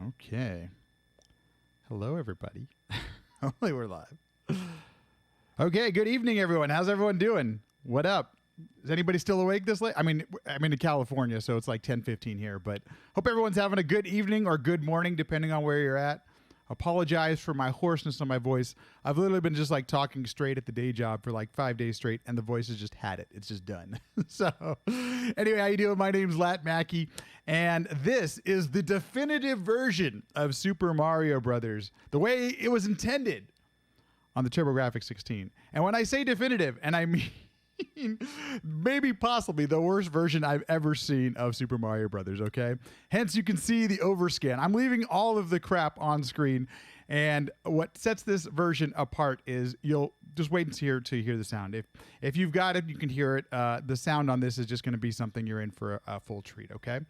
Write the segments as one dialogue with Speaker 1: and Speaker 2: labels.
Speaker 1: Okay. Hello, everybody. Hopefully we're live. Okay, good evening, everyone. How's everyone doing? What up? Is anybody still awake this late? I mean, I'm in California, so it's like 10:15 here, but hope everyone's having a good evening or good morning, depending on where you're at. Apologize for my hoarseness on my voice. I've literally been just like talking straight at the day job for like 5 days straight, and the voice has just had it. It's just done. So anyway, how you doing? My name's LattMackey, and this is the definitive version of Super Mario Brothers, the way it was intended on the TurboGrafx-16. And when I say definitive, and I mean maybe possibly the worst version I've ever seen of Super Mario Brothers, okay? Hence, you can see the overscan. I'm leaving all of the crap on screen, and what sets this version apart is you'll just wait until to hear the sound. If you've got it, you can hear it. The sound on this is just going to be something you're in for a full treat, okay?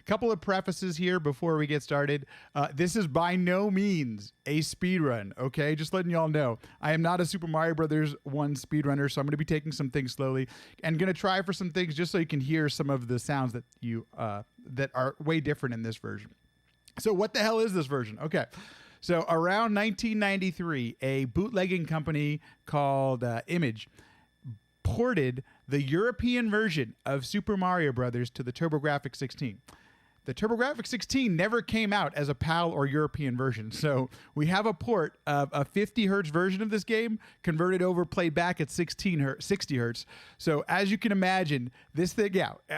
Speaker 1: Couple of prefaces here before we get started. This is by no means a speedrun, okay? Just letting y'all know. I am not a Super Mario Brothers 1 speedrunner, so I'm going to be taking some things slowly and going to try for some things just so you can hear some of the sounds that you that are way different in this version. So what the hell is this version? Okay. So around 1993, a bootlegging company called Image ported the European version of Super Mario Brothers to the TurboGrafx-16. The TurboGrafx-16 never came out as a PAL or European version, so we have a port of a 50 hertz version of this game converted over, played back at 60 hertz. So as you can imagine, this thing,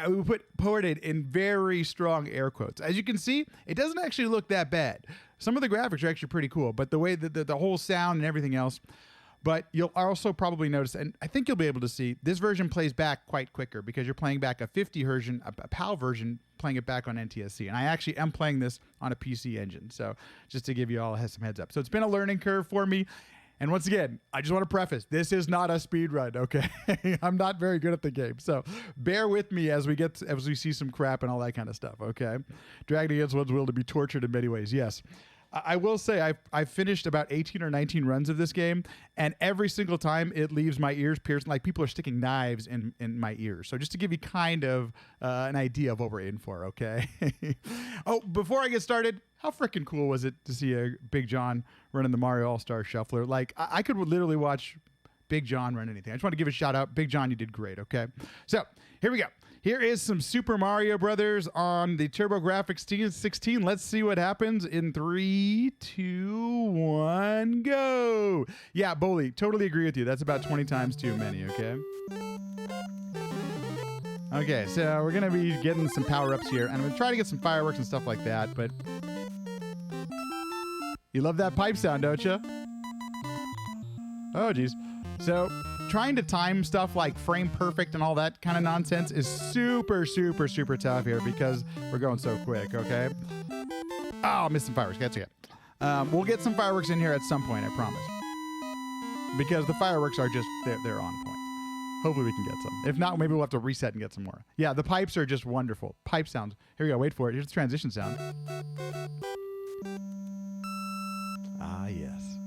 Speaker 1: we ported in very strong air quotes. As you can see, it doesn't actually look that bad. Some of the graphics are actually pretty cool, but the way that the whole sound and everything else. But you'll also probably notice, and I think you'll be able to see, this version plays back quite quicker because you're playing back a 50 version, a PAL version, playing it back on NTSC. And I actually am playing this on a PC engine. So just to give you all some heads up. So it's been a learning curve for me. And once again, I just want to preface, this is not a speed run, okay? I'm not very good at the game. So bear with me as we see some crap and all that kind of stuff, okay? Dragged against one's will to be tortured in many ways, yes. I will say I've finished about 18 or 19 runs of this game, and every single time it leaves my ears pierced, like people are sticking knives in my ears. So just to give you kind of an idea of what we're in for, okay? Oh, before I get started, how freaking cool was it to see a Big John running the Mario All-Star Shuffler? Like, I could literally watch Big John run anything. I just want to give a shout out. Big John, you did great, okay? So here we go. Here is some Super Mario Brothers on the TurboGrafx-16. Let's see what happens in 3, 2, 1, go. Yeah, Boley, totally agree with you. That's about 20 times too many, okay? Okay, so we're going to be getting some power-ups here, and I'm going to try to get some fireworks and stuff like that, but you love that pipe sound, don't you? Oh, geez. So trying to time stuff like frame perfect and all that kind of nonsense is super, super, super tough here because we're going so quick, okay? Oh, I missed some fireworks. That's okay. We'll get some fireworks in here at some point, I promise. Because the fireworks are just, they're on point. Hopefully we can get some. If not, maybe we'll have to reset and get some more. Yeah, the pipes are just wonderful. Pipe sounds. Here we go. Wait for it. Here's the transition sound. Ah, yes.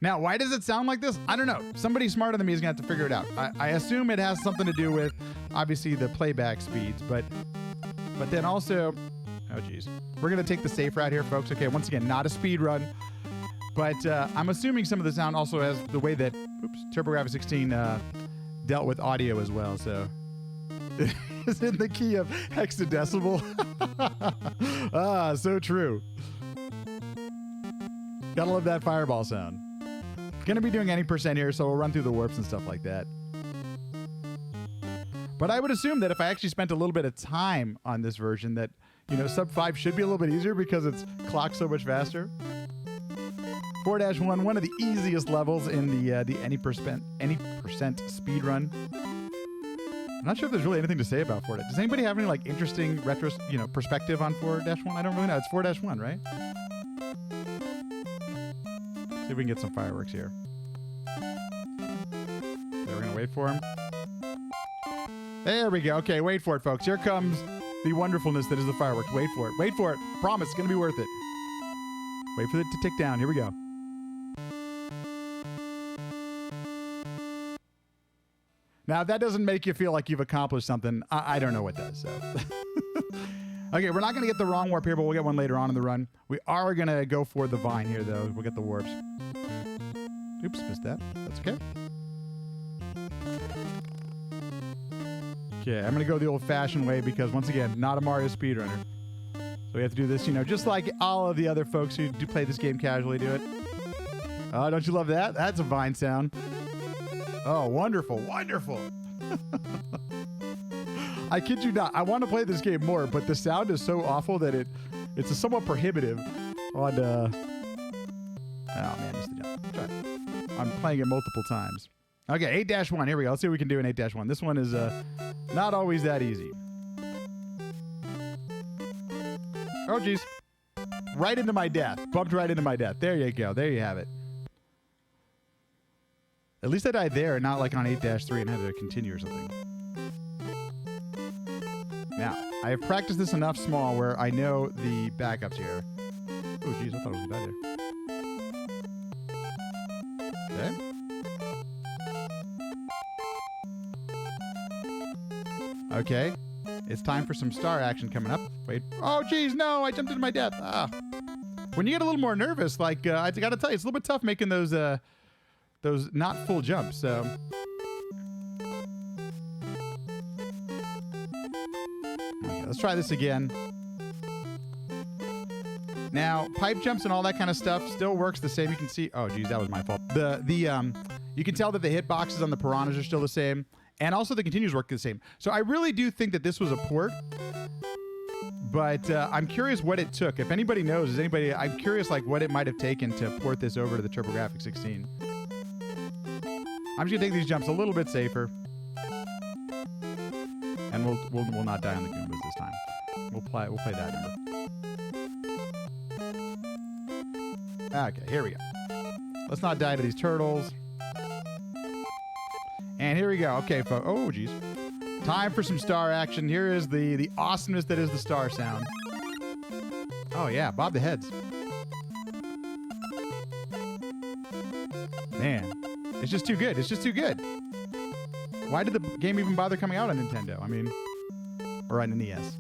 Speaker 1: Now, why does it sound like this? I don't know. Somebody smarter than me is going to have to figure it out. I assume it has something to do with, obviously, the playback speeds, but then also, oh, geez. We're going to take the safe route here, folks. Okay, once again, not a speed run, but I'm assuming some of the sound also has the way that, TurboGrafx-16 dealt with audio as well, so it's in the key of hexadecimal. Ah, so true. Gotta love that fireball sound. Gonna be doing any percent here, so we'll run through the warps and stuff like that. But I would assume that if I actually spent a little bit of time on this version that, sub 5 should be a little bit easier because it's clocked so much faster. 4-1, one of the easiest levels in the any percent speed run. I'm not sure if there's really anything to say about 4-. Does anybody have any like interesting perspective on 4-1? I don't really know. It's 4-1, right? See if we can get some fireworks here. Okay, we're gonna wait for him. There we go. Okay, wait for it, folks. Here comes the wonderfulness that is the fireworks. Wait for it. Wait for it. Promise, it's gonna be worth it. Wait for it to tick down. Here we go. Now, if that doesn't make you feel like you've accomplished something, I don't know what does. So. Okay, we're not going to get the wrong warp here, but we'll get one later on in the run. We are going to go for the vine here, though. We'll get the warps. Oops, missed that. That's okay. Okay, I'm going to go the old-fashioned way because, once again, not a Mario speedrunner. So we have to do this, you know, just like all of the other folks who do play this game casually do it. Oh, don't you love that? That's a vine sound. Oh, wonderful, wonderful. I kid you not. I want to play this game more, but the sound is so awful that it's somewhat prohibitive on... Oh, man, missed the jump. Try it. I'm playing it multiple times. Okay, 8-1. Here we go. Let's see what we can do in 8-1. This one is not always that easy. Oh, geez. Right into my death. Bumped right into my death. There you go. There you have it. At least I died there, not like on 8-3 and had to continue or something. Now, I have practiced this enough small where I know the backups here. Oh, geez. I thought I was going to die there. Okay. Okay. It's time for some star action coming up. Wait. Oh, geez, no, I jumped into my death. Ah. When you get a little more nervous, like, I got to tell you, it's a little bit tough making those not full jumps, so. Okay, let's try this again. Now, pipe jumps and all that kind of stuff still works the same. You can see, oh, geez, that was my fault. You can tell that the hitboxes on the piranhas are still the same. And also the continues work the same. So I really do think that this was a port. But I'm curious what it took. If anybody knows, I'm curious like what it might have taken to port this over to the TurboGrafx 16. I'm just gonna take these jumps a little bit safer. And we'll not die on the Goombas this time. We'll play that number. Okay, here we go. Let's not die to these turtles. And here we go. Okay, folks. Oh, geez. Time for some star action. Here is the awesomeness that is the star sound. Oh, yeah. Bob the heads. Man. It's just too good. It's just too good. Why did the game even bother coming out on Nintendo? I mean, or on an NES.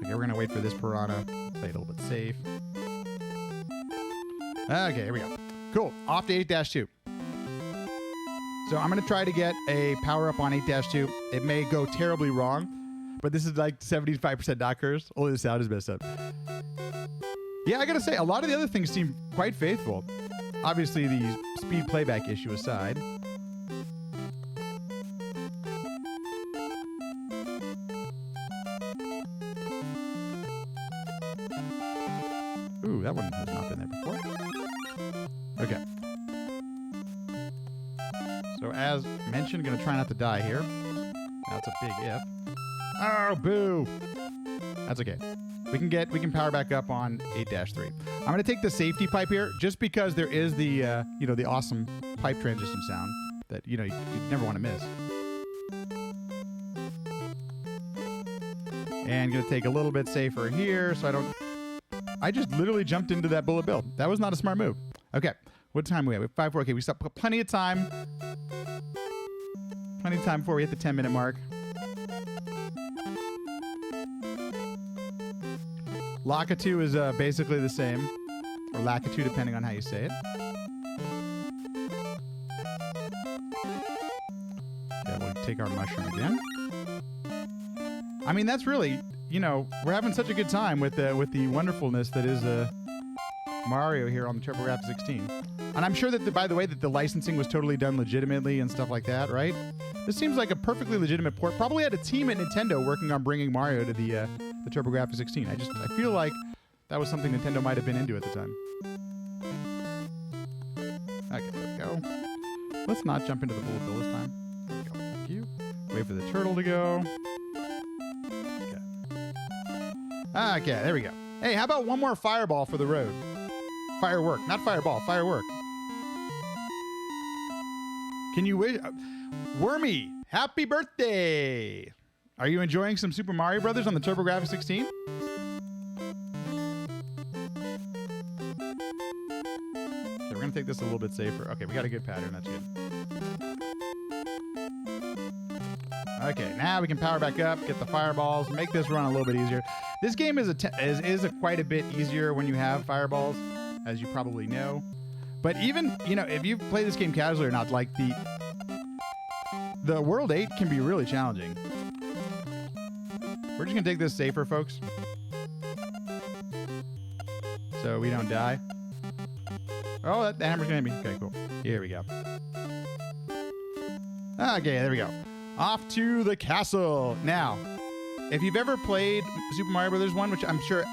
Speaker 1: Okay, we're going to wait for this piranha. Play it a little bit safe. Okay, here we go. Cool. Off to 8-2. So I'm going to try to get a power-up on 8-2. It may go terribly wrong, but this is like 75% not cursed. Only the sound is messed up. Yeah, I got to say, a lot of the other things seem quite faithful. Obviously, the speed playback issue aside. Ooh, that one has not been there before. Okay. So as mentioned, going to try not to die here. That's a big if. Oh, boo. That's okay. We can power back up on 8-3. I'm going to take the safety pipe here just because there is the, the awesome pipe transition sound that, you never want to miss. And going to take a little bit safer here so I just literally jumped into that bullet bill. That was not a smart move. Okay. What time are we at? We have 5-4. Okay, we still have plenty of time. Plenty of time before we hit the 10-minute mark. Lakitu is basically the same. Or Lakitu, depending on how you say it. Okay, we'll take our mushroom again. I mean, that's really, we're having such a good time with the wonderfulness that is Mario here on the TurboGrafx 16. And I'm sure that, by the way, that the licensing was totally done legitimately and stuff like that, right? This seems like a perfectly legitimate port. Probably had a team at Nintendo working on bringing Mario to the TurboGrafx 16. I feel like that was something Nintendo might have been into at the time. Okay, there we go. Let's not jump into the bullet bill this time. There we go. Thank you. Wait for the turtle to go. Okay, there we go. Hey, how about one more fireball for the road? Firework, not fireball, firework. Can you wish? Wormy, happy birthday! Are you enjoying some Super Mario Brothers on the TurboGrafx 16? Okay, we're gonna take this a little bit safer. Okay, we got a good pattern. That's good. Okay, now we can power back up, get the fireballs, make this run a little bit easier. This game is quite a bit easier when you have fireballs, as you probably know. But even, you know, if you play this game casually or not, like the World 8 can be really challenging. We're just gonna take this safer, folks, so we don't die. Oh, the hammer's gonna hit me. Okay, cool. Here we go. Okay, there we go. Off to the castle. Now, if you've ever played Super Mario Brothers 1, which I'm sure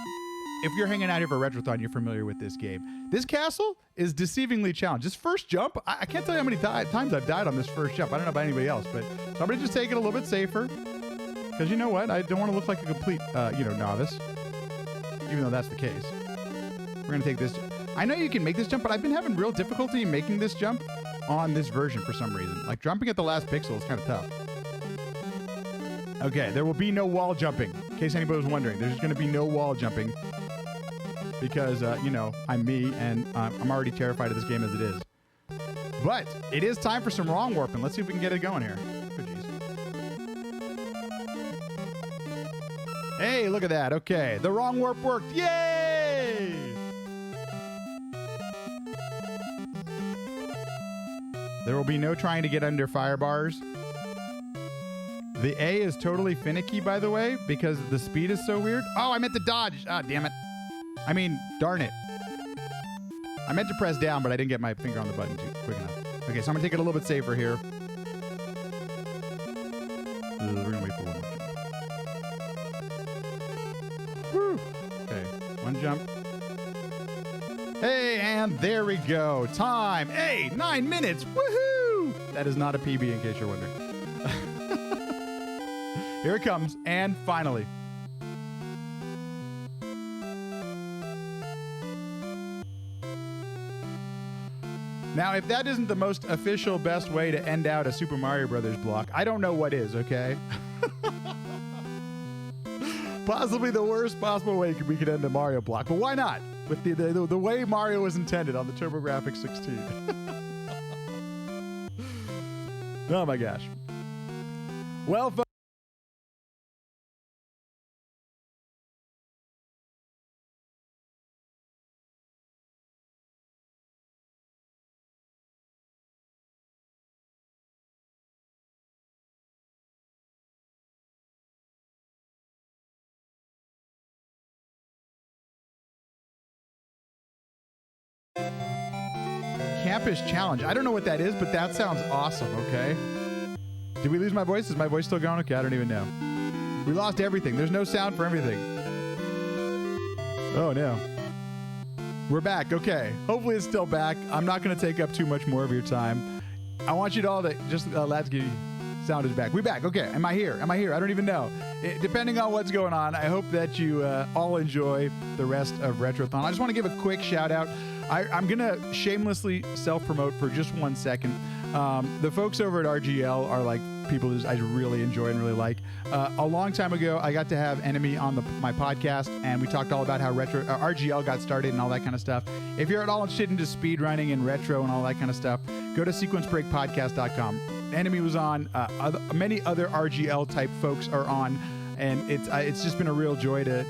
Speaker 1: if you're hanging out here for Retrothon, you're familiar with this game. This castle is deceivingly challenged. This first jump, I can't tell you how many times I've died on this first jump. I don't know about anybody else, but so I'm gonna just take it a little bit safer. Because you know what? I don't want to look like a complete, novice. Even though that's the case. We're going to take this. I know you can make this jump, but I've been having real difficulty making this jump on this version for some reason. Like, jumping at the last pixel is kind of tough. Okay, there will be no wall jumping. In case anybody was wondering, there's going to be no wall jumping. Because, I'm me, and I'm already terrified of this game as it is. But it is time for some wrong warping. Let's see if we can get it going here. Hey, look at that. Okay, the wrong warp worked. Yay! There will be no trying to get under fire bars. The A is totally finicky, by the way, because the speed is so weird. Oh, I meant to dodge. Ah, damn it. I mean, darn it. I meant to press down, but I didn't get my finger on the button too quick enough. Okay, so I'm going to take it a little bit safer here. We're going to wait for one more. Woo. Okay, one jump. Hey, and there we go. Time. Hey, 9 minutes. Woohoo! That is not a PB in case you're wondering. Here it comes. And finally. Now, if that isn't the most official, best way to end out a Super Mario Brothers block, I don't know what is, okay? Possibly the worst possible way we could end a Mario block, but why not? With the way Mario was intended on the TurboGrafx 16. Oh my gosh. Well, folks. Campus Challenge. I don't know what that is, but that sounds awesome, okay? Did we lose my voice? Is my voice still going? Okay, I don't even know. We lost everything. There's no sound for everything. Oh, no. We're back. Okay. Hopefully it's still back. I'm not going to take up too much more of your time. I want you to all to just, LattMackey sound is back. We're back. Okay. Am I here? Am I here? I don't even know. Depending on what's going on, I hope that you all enjoy the rest of Retrothon. I just want to give a quick shout out. I'm going to shamelessly self-promote for just 1 second. The folks over at RGL are like people I really enjoy and really like. A long time ago, I got to have Enemy on my podcast, and we talked all about how RGL got started and all that kind of stuff. If you're at all interested into speedrunning and retro and all that kind of stuff, go to sequencebreakpodcast.com. Enemy was on. Many other RGL type folks are on. And it's just been a real joy to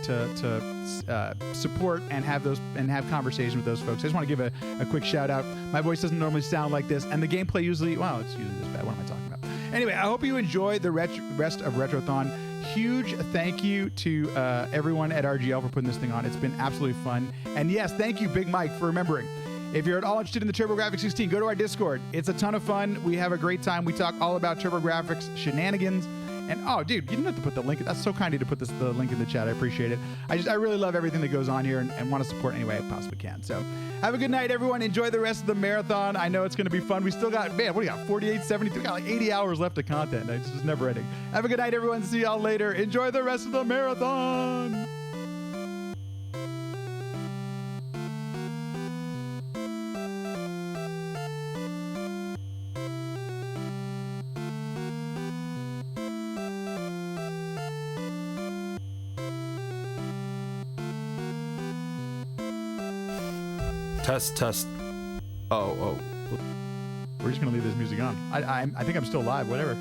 Speaker 1: support and have conversation with those folks. I just want to give a quick shout out. My voice doesn't normally sound like this, and the gameplay it's usually this bad. What am I talking about? Anyway, I hope you enjoy the rest of Retrothon. Huge thank you to everyone at RGL for putting this thing on. It's been absolutely fun. And yes, thank you, Big Mike, for remembering. If you're at all interested in the TurboGrafx 16, go to our Discord. It's a ton of fun. We have a great time. We talk all about TurboGrafx shenanigans. And oh, dude, you didn't have to put the link. That's so kind of you to put the link in the chat. I appreciate it. I really love everything that goes on here and want to support any way I possibly can. So have a good night, everyone. Enjoy the rest of the marathon. I know it's going to be fun. We still got, man, what do you got? 48, 72. We got like 80 hours left of content. It's just never ending. Have a good night, everyone. See y'all later. Enjoy the rest of the marathon.
Speaker 2: Test. Oh.
Speaker 1: We're just gonna leave this music on. I think I'm still live. Whatever.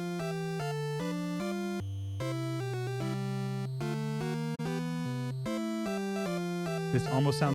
Speaker 1: This almost sounds